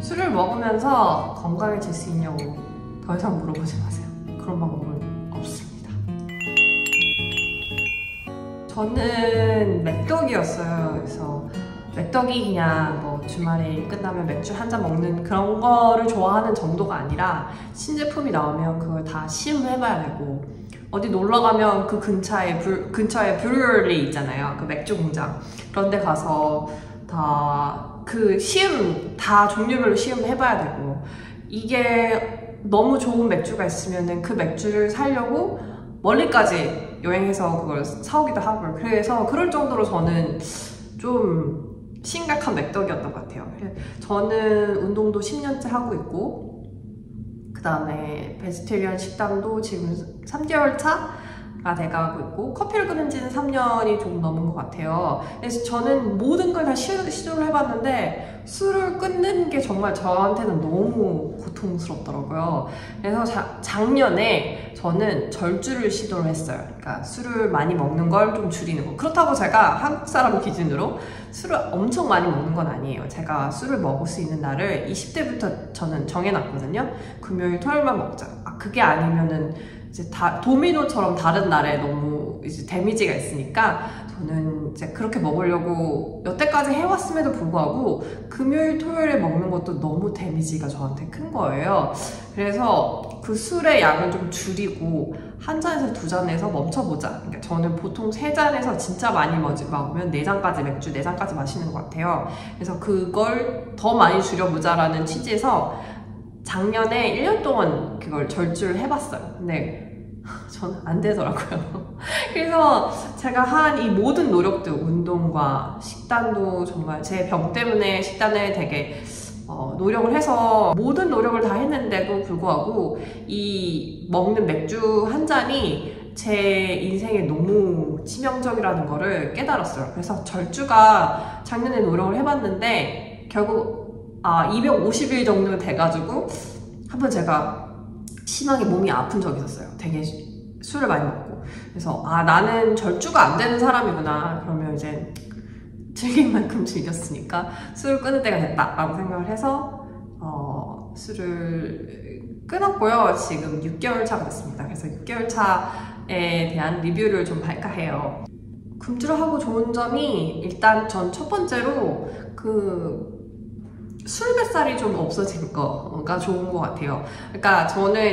술을 먹으면서 건강해질 수 있냐고 더 이상 물어보지 마세요. 그런 방법은 없습니다. 저는 맥덕이었어요. 그래서 맥덕이 그냥 뭐 주말에 끝나면 맥주 한 잔 먹는 그런 거를 좋아하는 정도가 아니라 신제품이 나오면 그걸 다 시음해봐야 되고, 어디 놀러 가면 그 근처에 브루어리 있잖아요. 그 맥주 공장. 그런 데 가서 다 그 시음 다 종류별로 시음해봐야 되고, 이게 너무 좋은 맥주가 있으면은 그 맥주를 사려고 멀리까지 여행해서 그걸 사오기도 하고, 그래서 그럴 정도로 저는 좀 심각한 맥덕이었던 것 같아요. 저는 운동도 10년째 하고 있고, 그 다음에 베지테리언 식단도 지금 3개월 차가 돼가고 있고, 커피를 끊은 지는 3년이 조금 넘은 것 같아요. 그래서 저는 모든 걸 다 시도를 해봤는데 술을 끊는 게 정말 저한테는 너무 고통스럽더라고요. 그래서 작년에 저는 절주를 시도를 했어요. 그러니까 술을 많이 먹는 걸 좀 줄이는 거. 그렇다고 제가 한국 사람 기준으로 술을 엄청 많이 먹는 건 아니에요. 제가 술을 먹을 수 있는 날을 20대부터 저는 정해놨거든요. 금요일, 토요일만 먹자. 그게 아니면은 이제 도미노처럼 다른 날에 너무 이제 데미지가 있으니까 저는 이제 그렇게 먹으려고 여태까지 해왔음에도 불구하고 금요일, 토요일에 먹는 것도 너무 데미지가 저한테 큰 거예요. 그래서 그 술의 양을 좀 줄이고 한 잔에서 두 잔에서 멈춰보자. 그러니까 저는 보통 세 잔에서 진짜 많이 먹으면 네 잔까지 맥주, 네 잔까지 마시는 것 같아요. 그래서 그걸 더 많이 줄여보자라는 취지에서 작년에 1년 동안 그걸 절주를 해봤어요. 근데 저는 안 되더라고요. 그래서 제가 한 이 모든 노력들, 운동과 식단도 정말 제 병 때문에 식단을 되게 노력을 해서 모든 노력을 다 했는데도 불구하고 이 먹는 맥주 한 잔이 제 인생에 너무 치명적이라는 거를 깨달았어요. 그래서 절주가 작년에 노력을 해봤는데 결국 250일 정도 돼가지고 한번 제가 심하게 몸이 아픈 적이 있었어요. 되게 술을 많이 먹고. 그래서 나는 절주가 안 되는 사람이구나. 그러면 이제 즐길 만큼 즐겼으니까 술을 끊을 때가 됐다라고 생각을 해서 술을 끊었고요. 지금 6개월 차가 됐습니다. 그래서 6개월 차에 대한 리뷰를 좀 할까 해요. 금주를 하고 좋은 점이 일단 전 첫 번째로 술 뱃살이 좀 없어진 거가 좋은 것 같아요. 그러니까 저는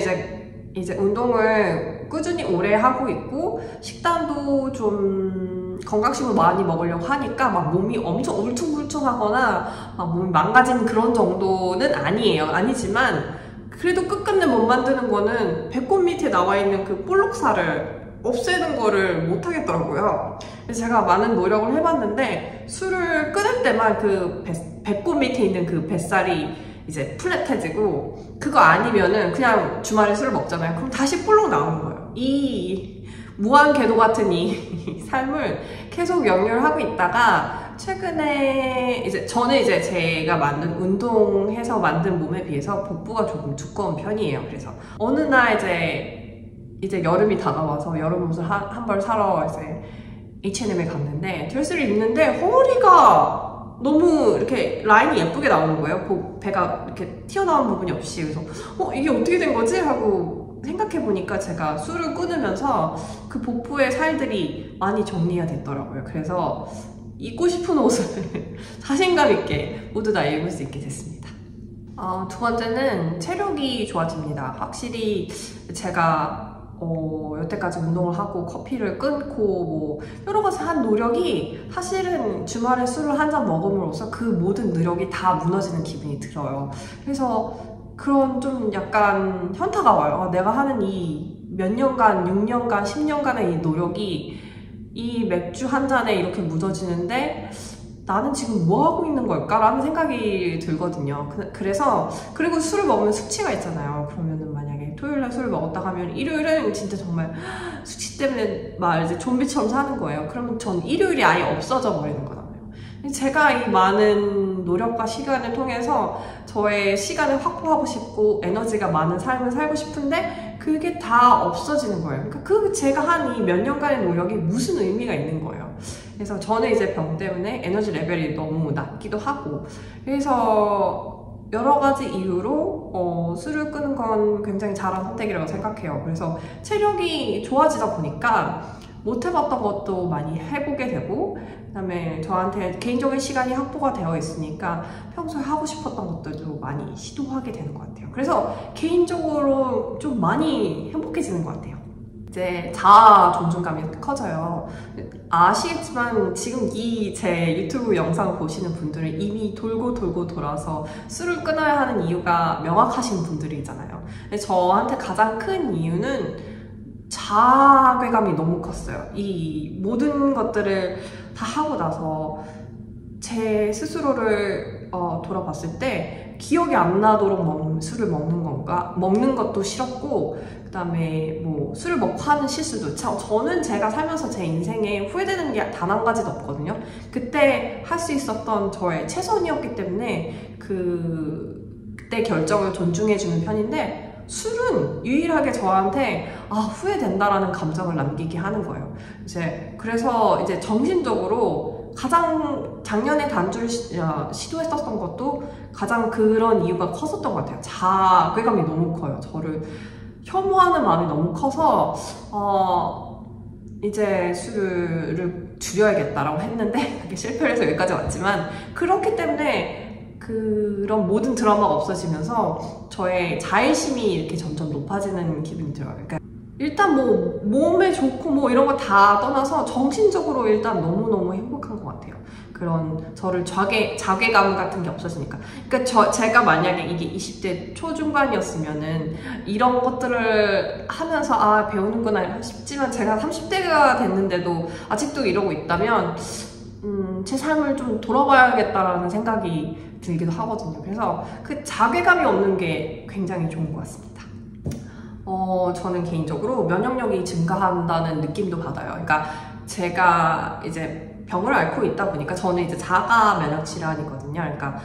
이제 운동을 꾸준히 오래 하고 있고 식단도 좀 건강식으로 많이 먹으려고 하니까 막 몸이 엄청 울퉁불퉁하거나 막 몸이 망가지는 그런 정도는 아니지만 그래도 끝끝내 못 만드는 거는 배꼽 밑에 나와 있는 그 볼록살을 없애는 거를 못 하겠더라고요. 그래서 제가 많은 노력을 해봤는데 술을 끊을 때만 그 배꼽 밑에 있는 그 뱃살이 이제 플랫해지고, 그거 아니면은 그냥 주말에 술을 먹잖아요. 그럼 다시 볼록 나오는 거예요. 이 무한 궤도 같은 이 삶을 계속 역류하고 있다가 최근에 저는 제가 운동해서 만든 몸에 비해서 복부가 조금 두꺼운 편이에요. 그래서 어느 날 이제 여름이 다가와서 여름 옷을 한 벌 사러 H&M에 갔는데 드레스를 입는데 허리가 너무 이렇게 라인이 예쁘게 나오는 거예요. 배가 이렇게 튀어나온 부분이 없이. 그래서 이게 어떻게 된 거지? 하고 생각해보니까 제가 술을 끊으면서 그 복부의 살들이 많이 정리가 됐더라고요. 그래서 입고 싶은 옷을 자신감 있게 모두 다 입을 수 있게 됐습니다. 두 번째는 체력이 좋아집니다. 확실히 제가 여태까지 운동을 하고 커피를 끊고 뭐 여러 가지 한 노력이 사실은 주말에 술을 한 잔 먹음으로써 그 모든 노력이 다 무너지는 기분이 들어요. 그래서 그런 좀 약간 현타가 와요. 내가 하는 이 몇 년간, 6년간, 10년간의 이 노력이 이 맥주 한 잔에 이렇게 묻어지는데 나는 지금 뭐 하고 있는 걸까? 라는 생각이 들거든요. 그리고 술을 먹으면 숙취가 있잖아요. 그러면은 만약에 토요일날 술을 먹었다 하면 일요일은 진짜 정말 숙취 때문에 막 이제 좀비처럼 사는 거예요. 그러면 전 일요일이 아예 없어져 버리는 거잖아요. 제가 이 많은 노력과 시간을 통해서 저의 시간을 확보하고 싶고 에너지가 많은 삶을 살고 싶은데 그게 다 없어지는 거예요. 그러니까 제가 한 이 몇 년간의 노력이 무슨 의미가 있는 거예요. 그래서 저는 이제 병 때문에 에너지 레벨이 너무 낮기도 하고, 그래서 여러 가지 이유로 술을 끊은 건 굉장히 잘한 선택이라고 생각해요. 그래서 체력이 좋아지다 보니까 못 해봤던 것도 많이 해보게 되고, 그 다음에 저한테 개인적인 시간이 확보가 되어 있으니까 평소에 하고 싶었던 것들도 많이 시도하게 되는 것 같아요. 그래서 개인적으로 좀 많이 행복해지는 것 같아요. 이제 자아 존중감이 커져요. 아시겠지만 지금 이 제 유튜브 영상을 보시는 분들은 이미 돌고 돌아서 술을 끊어야 하는 이유가 명확하신 분들이잖아요. 근데 저한테 가장 큰 이유는 자괴감이 너무 컸어요. 이 모든 것들을 다 하고 나서 제 스스로를 돌아봤을 때 기억이 안 나도록 술을 먹는 것도 싫었고, 그 다음에 뭐 술을 먹고 하는 실수도 저는 제가 살면서 제 인생에 후회되는 게 단 한 가지도 없거든요. 그때 할 수 있었던 저의 최선이었기 때문에 그때 결정을 존중해주는 편인데, 술은 유일하게 저한테 후회된다라는 감정을 남기게 하는 거예요. 그래서 이제 정신적으로 가장 작년에 단주를 시도했었던 것도 가장 그런 이유가 컸었던 것 같아요. 자괴감이 너무 커요. 저를 혐오하는 마음이 너무 커서 이제 술을 줄여야겠다라고 했는데 그게 실패를 해서 여기까지 왔지만, 그렇기 때문에 그런 모든 드라마가 없어지면서 저의 자의심이 이렇게 점점 높아지는 기분이 들어요. 그러니까 일단 뭐 몸에 좋고 뭐 이런 거 다 떠나서 정신적으로 일단 너무너무 행복한 것 같아요. 그런 저를 자괴감 같은 게 없어지니까. 그러니까 제가 만약에 이게 20대 초중반이었으면은 이런 것들을 하면서 배우는구나 싶지만, 제가 30대가 됐는데도 아직도 이러고 있다면 제 삶을 좀 돌아봐야겠다라는 생각이 들기도 하거든요. 그래서 그 자괴감이 없는 게 굉장히 좋은 것 같습니다. 저는 개인적으로 면역력이 증가한다는 느낌도 받아요. 그러니까 제가 이제 병을 앓고 있다 보니까, 저는 이제 자가 면역 질환이거든요. 그러니까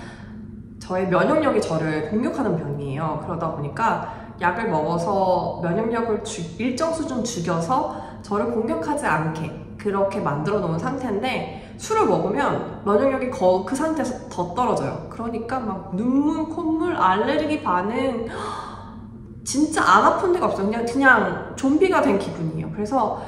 저의 면역력이 저를 공격하는 병이에요. 그러다 보니까 약을 먹어서 면역력을 일정 수준 죽여서 저를 공격하지 않게 그렇게 만들어 놓은 상태인데, 술을 먹으면 면역력이 그 상태에서 더 떨어져요. 그러니까 막 눈물, 콧물, 알레르기 반응, 진짜 안 아픈 데가 없어요. 그냥 좀비가 된 기분이에요. 그래서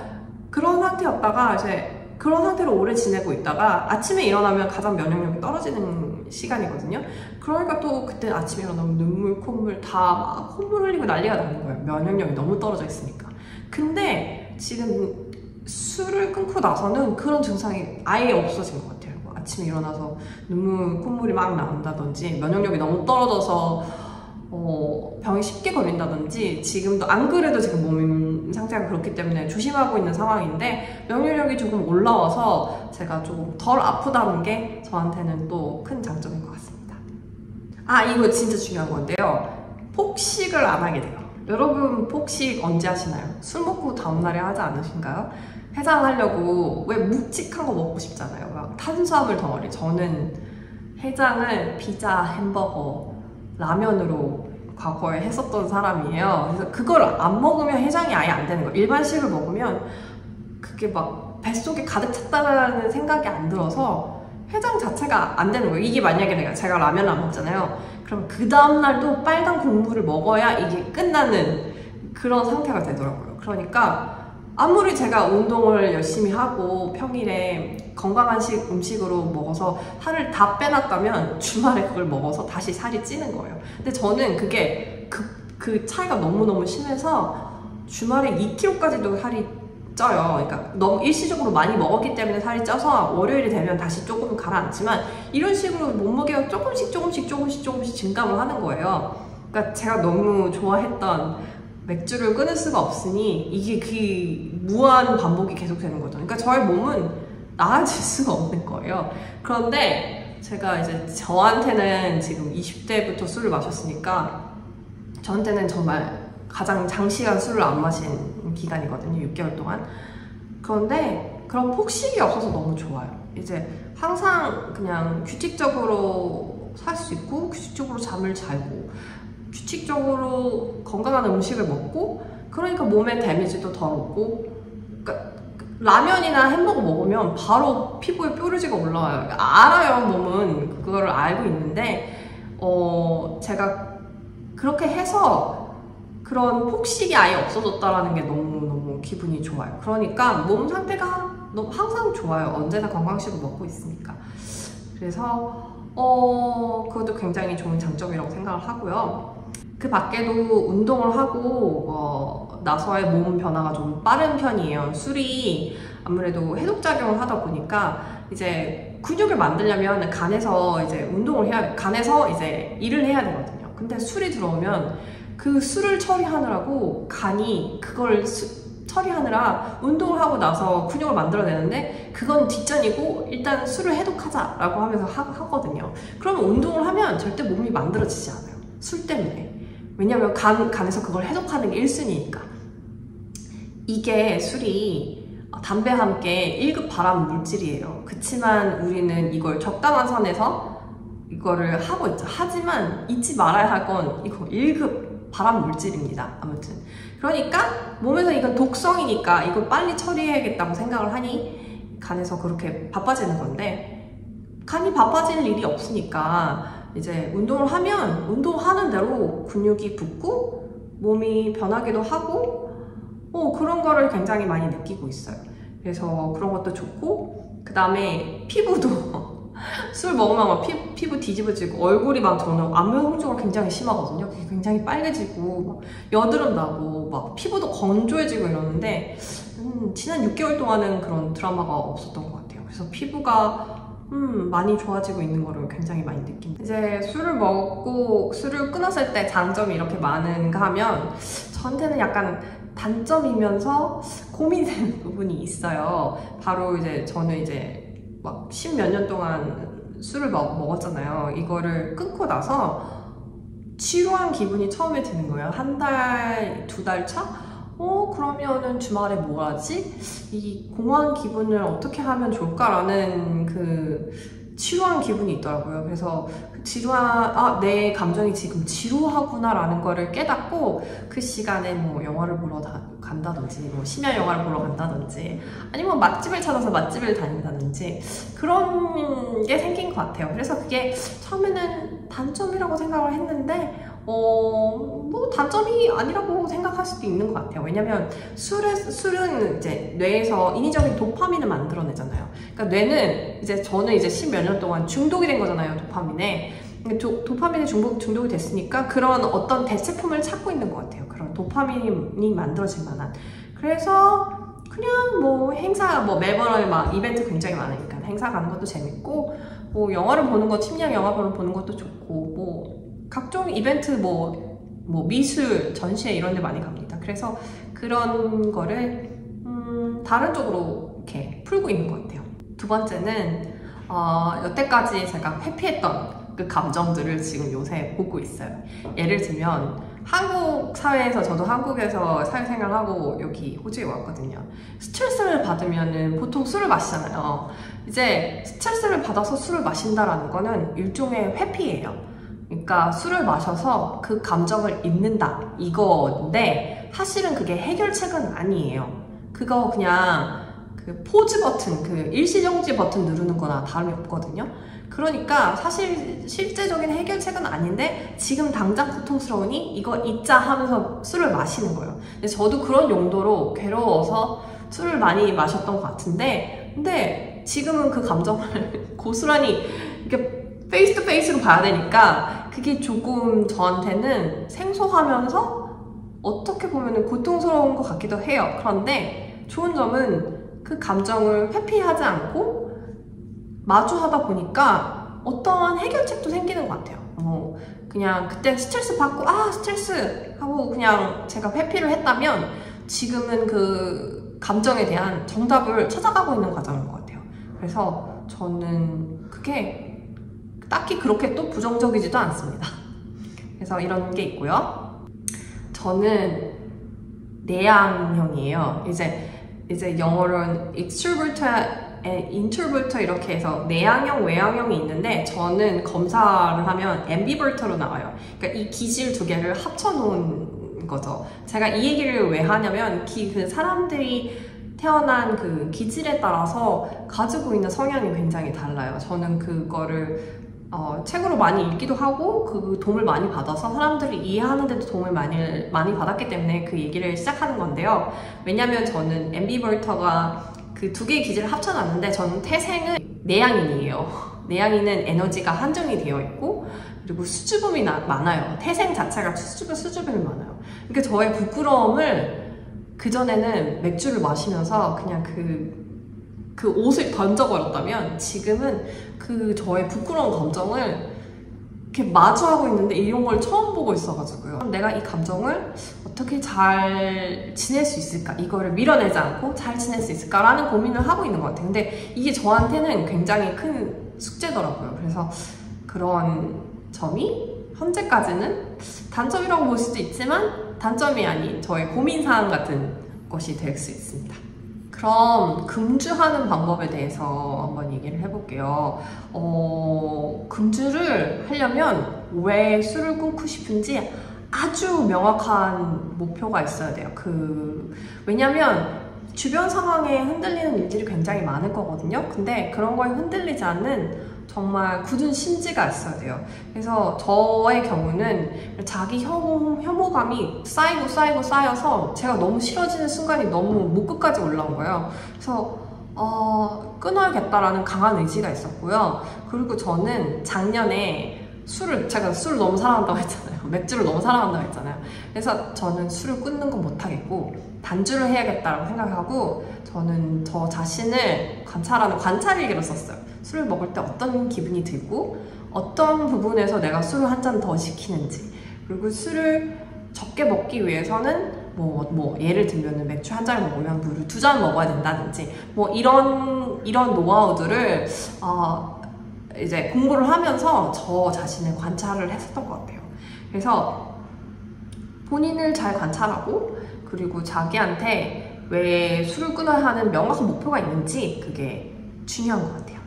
그런 상태였다가 이제 그런 상태로 오래 지내고 있다가 아침에 일어나면 가장 면역력이 떨어지는 시간이거든요. 그러니까 또 그때 아침에 일어나면 눈물, 콧물 다 막 콧물 흘리고 난리가 나는 거예요. 면역력이 너무 떨어져 있으니까. 근데 지금 술을 끊고 나서는 그런 증상이 아예 없어진 것 같아요. 뭐 아침에 일어나서 눈물, 콧물이 막 나온다든지, 면역력이 너무 떨어져서 병이 쉽게 걸린다든지, 지금도 안 그래도 지금 몸 상태가 그렇기 때문에 조심하고 있는 상황인데, 면역력이 조금 올라와서 제가 조금 덜 아프다는 게 저한테는 또 큰 장점인 것 같습니다. 이거 진짜 중요한 건데요. 폭식을 안 하게 돼요. 여러분 폭식 언제 하시나요? 술 먹고 다음날에 하지 않으신가요? 해장하려고 왜 묵직한 거 먹고 싶잖아요. 막 탄수화물 덩어리. 저는 해장을 피자, 햄버거, 라면으로 과거에 했었던 사람이에요. 그래서 그걸 안 먹으면 해장이 아예 안 되는 거예요. 일반식을 먹으면 그게 막 뱃속에 가득 찼다는 생각이 안 들어서 해장 자체가 안 되는 거예요. 이게 만약에 제가 라면을 안 먹잖아요. 그럼 그 다음날도 빨간 국물을 먹어야 이게 끝나는 그런 상태가 되더라고요. 그러니까 아무리 제가 운동을 열심히 하고 평일에 건강한 음식으로 먹어서 살을 다 빼놨다면 주말에 그걸 먹어서 다시 살이 찌는 거예요. 근데 저는 그게 그 차이가 너무너무 심해서 주말에 2kg까지도 살이 쪄요. 그러니까 너무 일시적으로 많이 먹었기 때문에 살이 쪄서 월요일이 되면 다시 조금 가라앉지만, 이런 식으로 몸무게가 조금씩 증감을 하는 거예요. 그러니까 제가 너무 좋아했던 맥주를 끊을 수가 없으니 이게 그 무한 반복이 계속 되는 거죠. 그러니까 저의 몸은 나아질 수가 없는 거예요. 그런데 제가 이제 저한테는 지금 20대부터 술을 마셨으니까 저한테는 정말 가장 장시간 술을 안 마신 기간이거든요. 6개월 동안. 그런데 그런 폭식이 없어서 너무 좋아요. 이제 항상 그냥 규칙적으로 살 수 있고, 규칙적으로 잠을 자고, 규칙적으로 건강한 음식을 먹고, 그러니까 몸에 데미지도 덜 오고. 그러니까 라면이나 햄버거 먹으면 바로 피부에 뾰루지가 올라와요. 알아요, 몸은 그거를 알고 있는데 제가 그렇게 해서 그런 폭식이 아예 없어졌다라는 게 너무너무 기분이 좋아요. 그러니까 몸 상태가 항상 좋아요. 언제나 건강식으로 먹고 있으니까. 그래서 그것도 굉장히 좋은 장점이라고 생각을 하고요. 그 밖에도 운동을 하고 나서의 몸 변화가 좀 빠른 편이에요. 술이 아무래도 해독작용을 하다 보니까 이제 근육을 만들려면 간에서 이제 운동을 해야 돼. 간에서 이제 일을 해야 되거든요. 근데 술이 들어오면 그 술을 처리하느라고 간이 그걸 처리하느라 운동을 하고 나서 근육을 만들어내는데 그건 뒷전이고 일단 술을 해독하자라고 하면서 하거든요. 그러면 운동을 하면 절대 몸이 만들어지지 않아요. 술 때문에. 왜냐면 간에서 그걸 해독하는 게 1순위니까. 이게 술이 담배와 함께 1급 발암 물질이에요. 그치만 우리는 이걸 적당한 선에서 이거를 하고 있죠. 하지만 잊지 말아야 할 건 이거 1급 발암 물질입니다. 아무튼 그러니까 몸에서 이건 독성이니까 이걸 빨리 처리해야겠다고 생각을 하니 간에서 그렇게 바빠지는 건데, 간이 바빠질 일이 없으니까 이제 운동을 하면 운동하는 대로 근육이 붙고 몸이 변하기도 하고 그런 거를 굉장히 많이 느끼고 있어요. 그래서 그런 것도 좋고, 그 다음에 피부도 술 먹으면 막 피부 뒤집어지고 얼굴이 막 저는 안면 홍조가 굉장히 심하거든요. 그게 굉장히 빨개지고 막 여드름 나고 막 피부도 건조해지고 이러는데 지난 6개월 동안은 그런 드라마가 없었던 것 같아요. 그래서 피부가 많이 좋아지고 있는 거를 굉장히 많이 느낍니다. 이제 술을 먹고 술을 끊었을 때 장점이 이렇게 많은가 하면 저한테는 약간 단점이면서 고민되는 부분이 있어요. 바로 이제 저는 이제 막 10몇 년 동안 술을 먹었잖아요. 이거를 끊고 나서 지루한 기분이 처음에 드는 거예요. 한 달, 2달 차? 그러면은 주말에 뭐 하지? 이 공허한 기분을 어떻게 하면 좋을까라는 그 지루한 기분이 있더라고요. 그래서 그 내 감정이 지금 지루하구나 라는 거를 깨닫고 그 시간에 뭐 영화를 보러 간다든지 뭐 심야 영화를 보러 간다든지 아니면 맛집을 찾아서 맛집을 다닌다든지 그런 게 생긴 것 같아요. 그래서 그게 처음에는 단점이라고 생각을 했는데 뭐 단점이 아니라고 생각할 수도 있는 것 같아요. 왜냐면 술은 이제 뇌에서 인위적인 도파민을 만들어내잖아요. 그러니까 뇌는 저는 이제 10몇 년 동안 중독이 된 거잖아요, 도파민에. 도파민에 중독이 됐으니까 그런 어떤 대체품을 찾고 있는 것 같아요. 그런 도파민이 만들어질 만한. 그래서 그냥 뭐 행사, 매번 막 이벤트 굉장히 많으니까 행사 가는 것도 재밌고, 뭐 영화를 보는 거, 심야 영화를 보는 것도 좋고, 뭐 각종 이벤트, 미술, 전시회 이런 데 많이 갑니다. 그래서 그런 거를 다른 쪽으로 이렇게 풀고 있는 것 같아요. 두 번째는 여태까지 제가 회피했던 그 감정들을 지금 요새 보고 있어요. 예를 들면 한국 사회에서, 저도 한국에서 사회생활하고 여기 호주에 왔거든요. 스트레스를 받으면은 보통 술을 마시잖아요. 이제 스트레스를 받아서 술을 마신다라는 거는 일종의 회피예요. 그러니까 술을 마셔서 그 감정을 잊는다 이건데, 사실은 그게 해결책은 아니에요. 그거 그냥 그 포즈 버튼, 그 일시정지 버튼 누르는 거나 다름이 없거든요. 그러니까 사실 실제적인 해결책은 아닌데 지금 당장 고통스러우니 이거 잊자 하면서 술을 마시는 거예요. 근데 저도 그런 용도로 괴로워서 술을 많이 마셨던 것 같은데, 근데 지금은 그 감정을 고스란히 이렇게 페이스 투 페이스로 봐야 되니까 그게 조금 저한테는 생소하면서 어떻게 보면 고통스러운 것 같기도 해요. 그런데 좋은 점은 그 감정을 회피하지 않고 마주하다 보니까 어떠한 해결책도 생기는 것 같아요. 그냥 그때 스트레스 받고 스트레스 하고 그냥 제가 회피를 했다면 지금은 그 감정에 대한 정답을 찾아가고 있는 과정인 것 같아요. 그래서 저는 그게 딱히 그렇게 또 부정적이지도 않습니다. 그래서 이런 게 있고요. 저는 내향형이에요. 이제 영어로는 extrovert, introvert 이렇게 해서 내향형, 외향형이 있는데 저는 검사를 하면 ambivert로 나와요. 그러니까 이 기질 두 개를 합쳐놓은 거죠. 제가 이 얘기를 왜 하냐면 그 사람들이 태어난 그 기질에 따라서 가지고 있는 성향이 굉장히 달라요. 저는 그거를 책으로 많이 읽기도 하고 그 도움을 많이 받아서 사람들이 이해하는 데도 도움을 많이 받았기 때문에 그 얘기를 시작하는 건데요. 왜냐면 저는 앰비버터가 그 두 개의 기질을 합쳐놨는데 저는 태생은 내향인이에요. 내향인은 에너지가 한정이 되어 있고 그리고 수줍음이 많아요. 태생 자체가 수줍음이 많아요. 그러니까 저의 부끄러움을 그전에는 맥주를 마시면서 그냥 그 옷을 던져버렸다면 지금은 그 저의 부끄러운 감정을 이렇게 마주하고 있는데 이런 걸 처음 보고 있어가지고요. 내가 이 감정을 어떻게 잘 지낼 수 있을까? 이거를 밀어내지 않고 잘 지낼 수 있을까라는 고민을 하고 있는 것 같아요. 근데 이게 저한테는 굉장히 큰 숙제더라고요. 그래서 그런 점이 현재까지는 단점이라고 볼 수도 있지만 단점이 아닌 저의 고민사항 같은 것이 될 수 있습니다. 그럼 금주하는 방법에 대해서 한번 얘기를 해볼게요. 금주를 하려면 왜 술을 끊고 싶은지 아주 명확한 목표가 있어야 돼요. 왜냐면 주변 상황에 흔들리는 일들이 굉장히 많을 거거든요. 근데 그런 거에 흔들리지 않는 정말 굳은 심지가 있어야 돼요. 그래서 저의 경우는 자기 혐오감이 쌓여서 제가 너무 싫어지는 순간이 너무 목 끝까지 올라온 거예요. 그래서 끊어야겠다라는 강한 의지가 있었고요. 그리고 저는 작년에 제가 술을 너무 사랑한다고 했잖아요. 맥주를 너무 사랑한다고 했잖아요. 그래서 저는 술을 끊는 건 못하겠고 단주를 해야겠다라고 생각하고 저는 저 자신을 관찰하는 관찰일기를 썼어요. 술을 먹을 때 어떤 기분이 들고 어떤 부분에서 내가 술을 한 잔 더 시키는지, 그리고 술을 적게 먹기 위해서는 예를 들면 맥주 한 잔을 먹으면 물을 2잔 먹어야 된다든지 이런 노하우들을 이제 공부를 하면서 저 자신을 관찰을 했었던 것 같아요. 그래서 본인을 잘 관찰하고 그리고 자기한테 왜 술을 끊어야 하는 명확한 목표가 있는지 그게 중요한 것 같아요.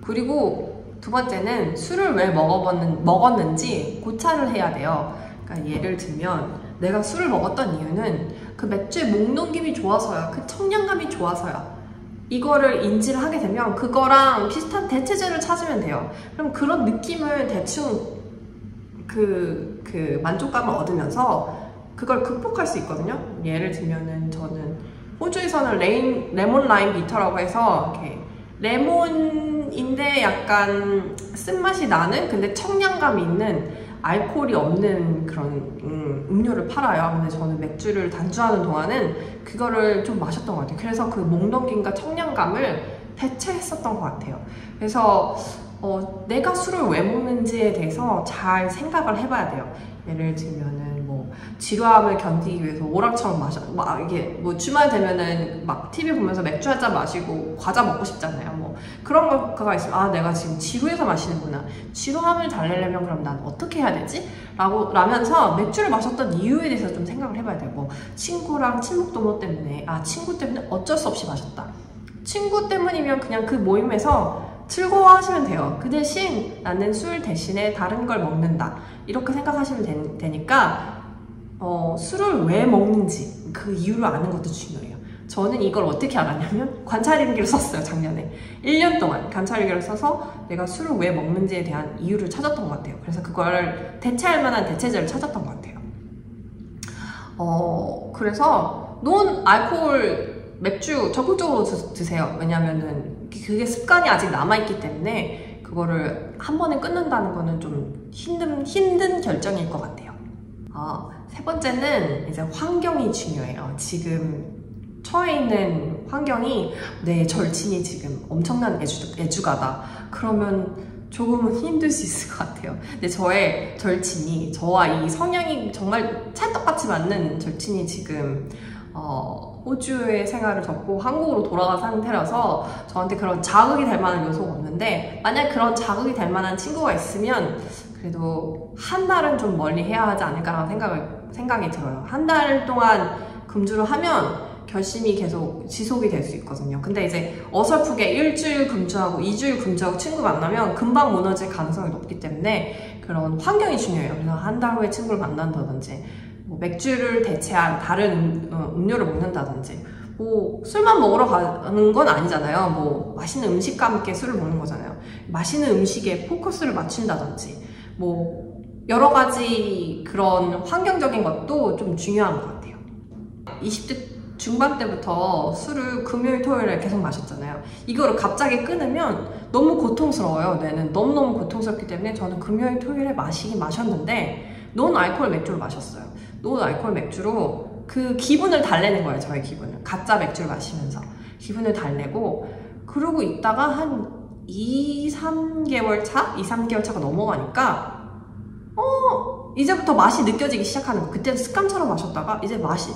그리고 두 번째는 술을 왜 먹었는지 고찰을 해야 돼요. 그러니까 예를 들면 내가 술을 먹었던 이유는 그 맥주의 목 넘김이 좋아서야, 그 청량감이 좋아서야. 이거를 인지를 하게 되면 그거랑 비슷한 대체제를 찾으면 돼요. 그럼 그런 느낌을 대충 그 만족감을 얻으면서 그걸 극복할 수 있거든요. 예를 들면은 저는 호주에서는 레몬 라임 비터라고 해서 이렇게 레몬인데 약간 쓴맛이 나는 근데 청량감이 있는 알코올이 없는 그런 음료를 팔아요. 근데 저는 맥주를 단주하는 동안은 그거를 좀 마셨던 것 같아요. 그래서 그 목넘김과 청량감을 대체했었던 것 같아요. 그래서 내가 술을 왜 먹는지에 대해서 잘 생각을 해봐야 돼요. 예를 들면은 지루함을 견디기 위해서 오락처럼 이게 주말 되면은 막 TV 보면서 맥주 한 잔 마시고 과자 먹고 싶잖아요. 그런 거가 있으면 내가 지금 지루해서 마시는구나. 지루함을 달래려면 그럼 난 어떻게 해야 되지? 라면서 맥주를 마셨던 이유에 대해서 좀 생각을 해봐야 돼요. 친구랑 친목도모 때문에 친구 때문에 어쩔 수 없이 마셨다. 친구 때문이면 그냥 그 모임에서 즐거워하시면 돼요. 그 대신 나는 술 대신에 다른 걸 먹는다. 이렇게 생각하시면 되니까 술을 왜 먹는지 그 이유를 아는 것도 중요해요. 저는 이걸 어떻게 알았냐면 관찰일기를 썼어요. 작년에 1년 동안 관찰일기를 써서 내가 술을 왜 먹는지에 대한 이유를 찾았던 것 같아요. 그래서 그걸 대체할 만한 대체제를 찾았던 것 같아요. 그래서 논 알코올 맥주 적극적으로 드세요. 왜냐면은 그게 습관이 아직 남아있기 때문에 그거를 한 번에 끊는다는 거는 좀 힘든 결정일 것 같아요. 세 번째는 이제 환경이 중요해요. 지금 처해 있는 환경이 내 절친이 지금 엄청난 애주가다. 그러면 조금은 힘들 수 있을 것 같아요. 근데 저의 절친이, 저와 이 성향이 정말 찰떡같이 맞는 절친이 지금 호주의 생활을 접고 한국으로 돌아간 상태라서 저한테 그런 자극이 될 만한 요소가 없는데, 만약 그런 자극이 될 만한 친구가 있으면 그래도 한 달은 좀 멀리 해야 하지 않을까라는 생각이 들어요. 한 달 동안 금주를 하면 결심이 계속 지속이 될 수 있거든요. 근데 이제 어설프게 일주일 금주하고 2주일 금주하고 친구 만나면 금방 무너질 가능성이 높기 때문에 그런 환경이 중요해요. 그래서 한 달 후에 친구를 만난다든지 맥주를 대체한 다른 음료를 먹는다든지 뭐 술만 먹으러 가는 건 아니잖아요. 뭐 맛있는 음식과 함께 술을 먹는 거잖아요. 맛있는 음식에 포커스를 맞춘다든지 뭐 여러 가지 그런 환경적인 것도 좀 중요한 것 같아요. 20대 중반 때부터 술을 금요일, 토요일에 계속 마셨잖아요. 이거를 갑자기 끊으면 너무 고통스러워요. 뇌는 너무너무 고통스럽기 때문에 저는 금요일, 토요일에 마시긴 마셨는데 논 알코올 맥주를 마셨어요. 논 알코올 맥주로 그 기분을 달래는 거예요. 저의 기분을. 가짜 맥주를 마시면서 기분을 달래고, 그러고 있다가 한 2-3개월 차가 넘어가니까 이제부터 맛이 느껴지기 시작하는 거. 그때는 습관처럼 마셨다가 이제 맛이,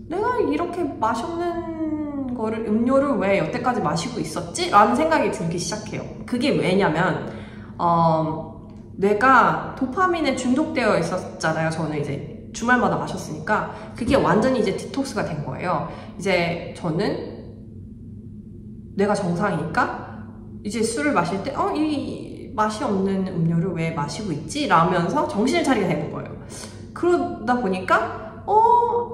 내가 이렇게 마셨는 거를, 음료를 왜 여태까지 마시고 있었지? 라는 생각이 들기 시작해요. 그게 왜냐면 뇌가 도파민에 중독되어 있었잖아요. 저는 이제 주말마다 마셨으니까 그게 완전히 이제 디톡스가 된 거예요. 이제 저는 뇌가 정상이니까 이제 술을 마실 때 이 맛이 없는 음료를 왜 마시고 있지? 라면서 정신을 차리게 되는 거예요. 그러다 보니까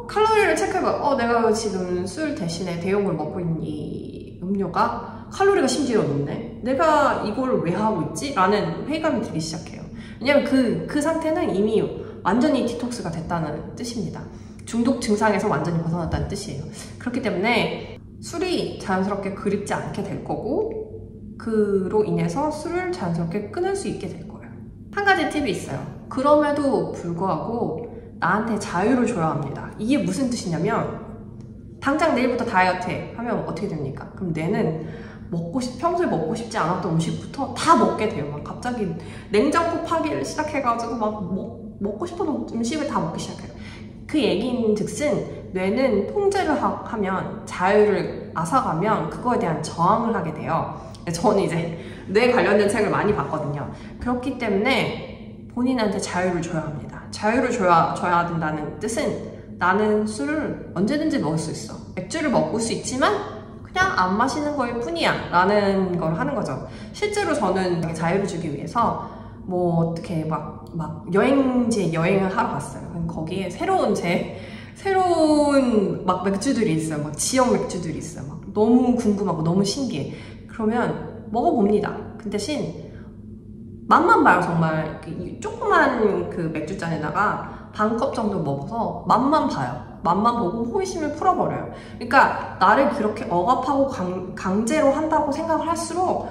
칼로리를 체크해봐. 내가 지금 술 대신에 대용을 먹고 있는 이 음료가 칼로리가 심지어 높네? 내가 이걸 왜 하고 있지? 라는 회의감이 들기 시작해요. 왜냐면 그 상태는 이미 완전히 디톡스가 됐다는 뜻입니다. 중독 증상에서 완전히 벗어났다는 뜻이에요. 그렇기 때문에 술이 자연스럽게 그립지 않게 될 거고, 그로 인해서 술을 자연스럽게 끊을 수 있게 될 거예요. 한 가지 팁이 있어요. 그럼에도 불구하고 나한테 자유를 줘야 합니다. 이게 무슨 뜻이냐면, 당장 내일부터 다이어트 해 하면 어떻게 됩니까? 그럼 뇌는 평소에 먹고 싶지 않았던 음식부터 다 먹게 돼요. 막 갑자기 냉장고 파기를 시작해가지고 막 먹고 싶은 음식을 다 먹기 시작해요. 그 얘기인 즉슨 뇌는 통제를 하면, 자유를 앗아가면 그거에 대한 저항을 하게 돼요. 저는 이제 뇌 관련된 책을 많이 봤거든요. 그렇기 때문에 본인한테 자유를 줘야 합니다. 자유를 줘야 된다는 뜻은, 나는 술을 언제든지 먹을 수 있어. 맥주를 먹을 수 있지만 그냥 안 마시는 거일 뿐이야 라는 걸 하는 거죠. 실제로 저는 자유를 주기 위해서 뭐 어떻게 막 여행지에 여행을 하러 갔어요. 거기에 새로운 막 맥주들이 있어요. 막 지역 맥주들이 있어요. 막 너무 궁금하고 너무 신기해. 그러면 먹어봅니다. 그 대신 맛만 봐요. 정말 조그만 그 맥주잔에다가 반컵 정도 먹어서 맛만 봐요. 맛만 보고 호기심을 풀어버려요. 그러니까 나를 그렇게 억압하고 강제로 한다고 생각을 할수록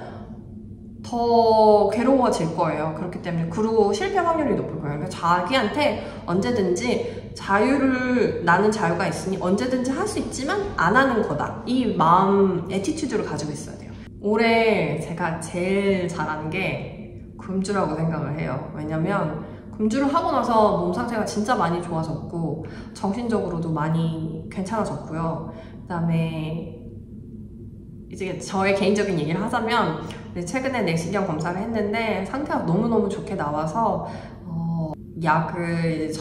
더 괴로워질 거예요. 그렇기 때문에, 그리고 실패 확률이 높을 거예요. 그러니까 자기한테 언제든지 나는 자유가 있으니 언제든지 할 수 있지만 안 하는 거다. 이 마음, 애티튜드를 가지고 있어야 돼요. 올해 제가 제일 잘하는 게 금주라고 생각을 해요. 왜냐면 금주를 하고 나서 몸 상태가 진짜 많이 좋아졌고, 정신적으로도 많이 괜찮아졌고요. 그 다음에 이제 저의 개인적인 얘기를 하자면, 최근에 내시경 검사를 했는데 상태가 너무너무 좋게 나와서 약물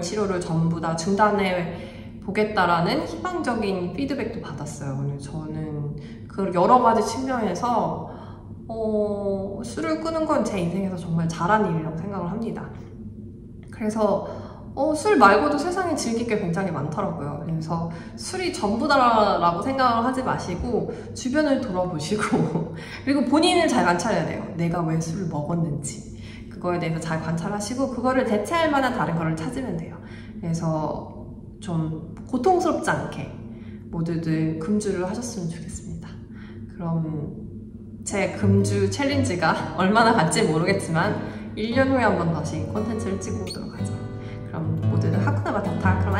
치료를 전부 다 중단해 보겠다라는 희망적인 피드백도 받았어요. 저는 그 여러 가지 측면에서 술을 끄는 건 제 인생에서 정말 잘한 일이라고 생각을 합니다. 그래서 술 말고도 세상에 즐길 게 굉장히 많더라고요. 그래서 술이 전부다라고 생각을 하지 마시고 주변을 돌아보시고 그리고 본인을 잘 관찰해야 돼요. 내가 왜 술을 먹었는지 그거에 대해서 잘 관찰하시고 그거를 대체할 만한 다른 거를 찾으면 돼요. 그래서 좀 고통스럽지 않게 모두들 금주를 하셨으면 좋겠습니다. 그럼 제 금주 챌린지가 얼마나 갈지 모르겠지만 1년 후에 한번 다시 콘텐츠를 찍어보도록 하죠. 그럼 모두들 하쿠나 마타타.